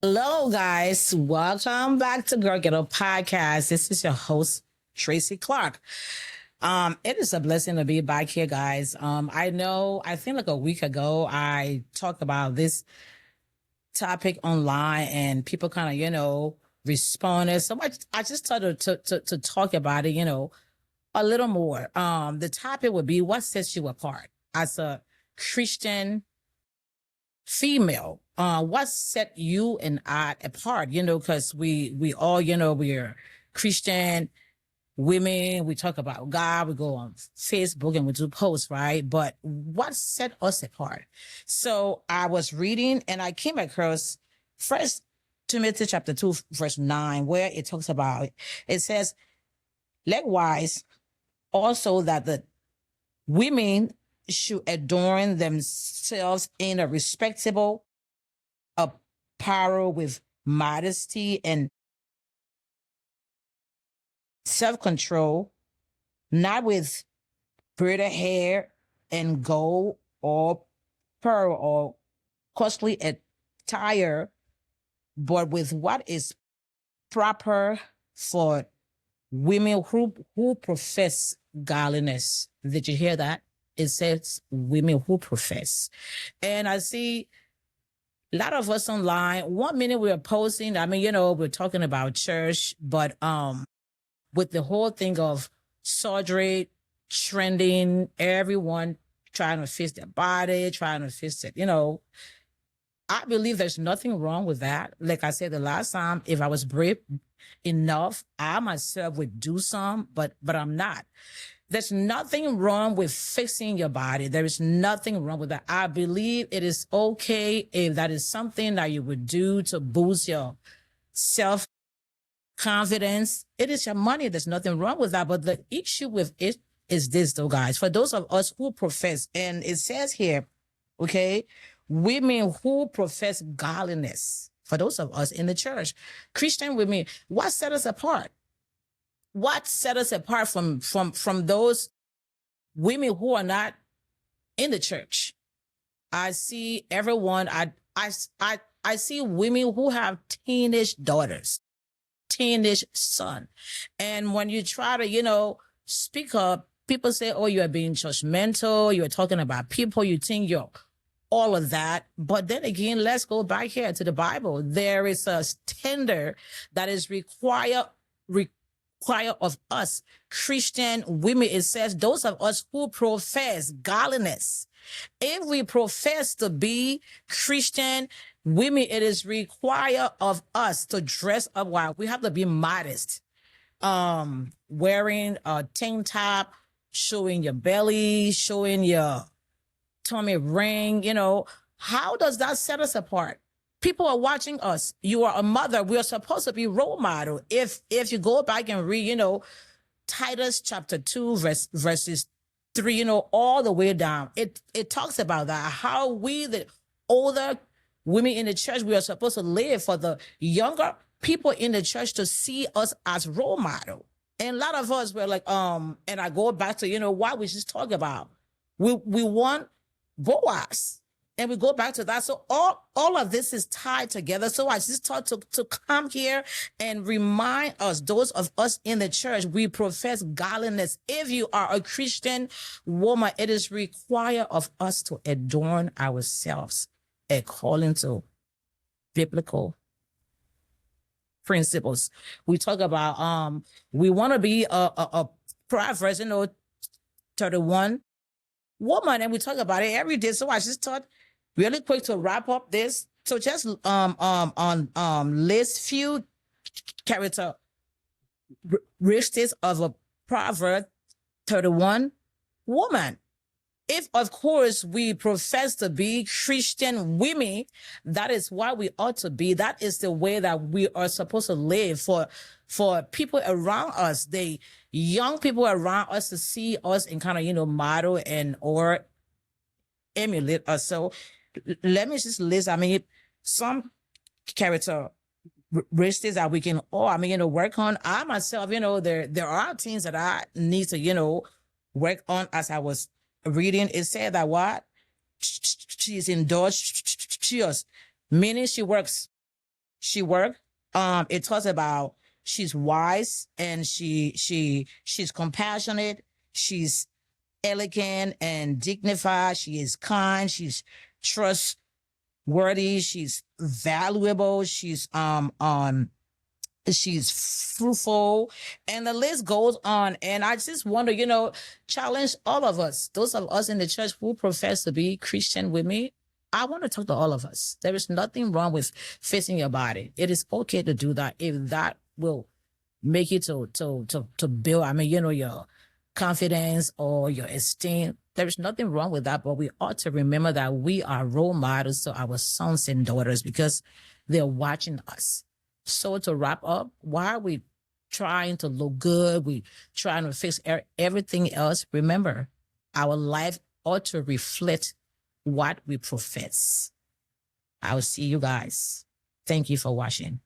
Hello, guys. Welcome back to Girl Ghetto Podcast. This is your host, Tracey Clark. It is a blessing to be back here, guys. I think like a week ago, I talked about this topic online and people kind of, responded. So I just started to talk about it, a little more. The topic would be what sets you apart as a Christian female. What set you and I apart? Because we all, we're Christian women. We talk about God. We go on Facebook and we do posts, right? But what set us apart? So I was reading and I came across First Timothy chapter 2, verse 9, where it talks about it says, likewise, also that the women should adorn themselves in a respectable apparel with modesty and self-control, not with braided hair and gold or pearl or costly attire, but with what is proper for women who profess godliness. Did you hear that? It says women who profess. And I see a lot of us online. 1 minute we are posting. We're talking about church, but with the whole thing of surgery trending, everyone trying to fix their body, trying to fix it, I believe there's nothing wrong with that. Like I said the last time, if I was brave enough, I myself would do some, but I'm not. There's nothing wrong with fixing your body. There is nothing wrong with that. I believe it is okay if that is something that you would do to boost your self-confidence. It is your money. There's nothing wrong with that. But the issue with it is this, though, guys. For those of us who profess, and it says here, okay, women who profess godliness, for those of us in the church, Christian women, what set us apart? What set us apart from those women who are not in the church? I see everyone. I see women who have teenage daughters, teenage son, and when you try to speak up, people say, "Oh, you are being judgmental. You are talking about people. You think you're all of that." But then again, let's go back here to the Bible. There is a standard that is required of us Christian women. It says those of us who profess godliness. If we profess to be Christian women, it is required of us to dress up well. We have to be modest. Wearing a tank top, showing your belly, showing your tummy ring. How does that set us apart? People are watching us. You are a mother. We are supposed to be role model. If you go back and read, Titus chapter 2, verses 3, all the way down, it talks about that. How we, the older women in the church, we are supposed to live for the younger people in the church to see us as role model. And a lot of us were like, and I go back to, what we just talked about. We want Boaz. And we go back to that. So all of this is tied together. So I just thought to come here and remind us, those of us in the church, we profess godliness. If you are a Christian woman, it is required of us to adorn ourselves according to biblical principles. We talk about we want to be a Proverbs 31 woman, and we talk about it every day. So I just thought really quick to wrap up this. So just list few characteristics of a Proverb 31 woman. If, of course, we profess to be Christian women, that is what we ought to be. That is the way that we are supposed to live for people around us, the young people around us, to see us and kind of, model and or emulate us. So let me just list, some characteristics that we can all, work on. I myself, there are things that I need to, work on. As I was reading, it said that what? She's industrious, meaning she works she worked. It talks about she's wise and she's compassionate. She's elegant and dignified. She is kind. She's trustworthy. She's valuable. She's fruitful, and the list goes on. And I just wonder, challenge all of us, those of us in the church who profess to be Christian with me. I want to talk to all of us. There is nothing wrong with fixing your body. It is okay to do that if that will make you to build, your confidence or your esteem. There is nothing wrong with that, but we ought to remember that we are role models to our sons and daughters because they're watching us. So to wrap up, why are we trying to look good? We trying to fix everything else. Remember, our life ought to reflect what we profess. I will see you guys. Thank you for watching.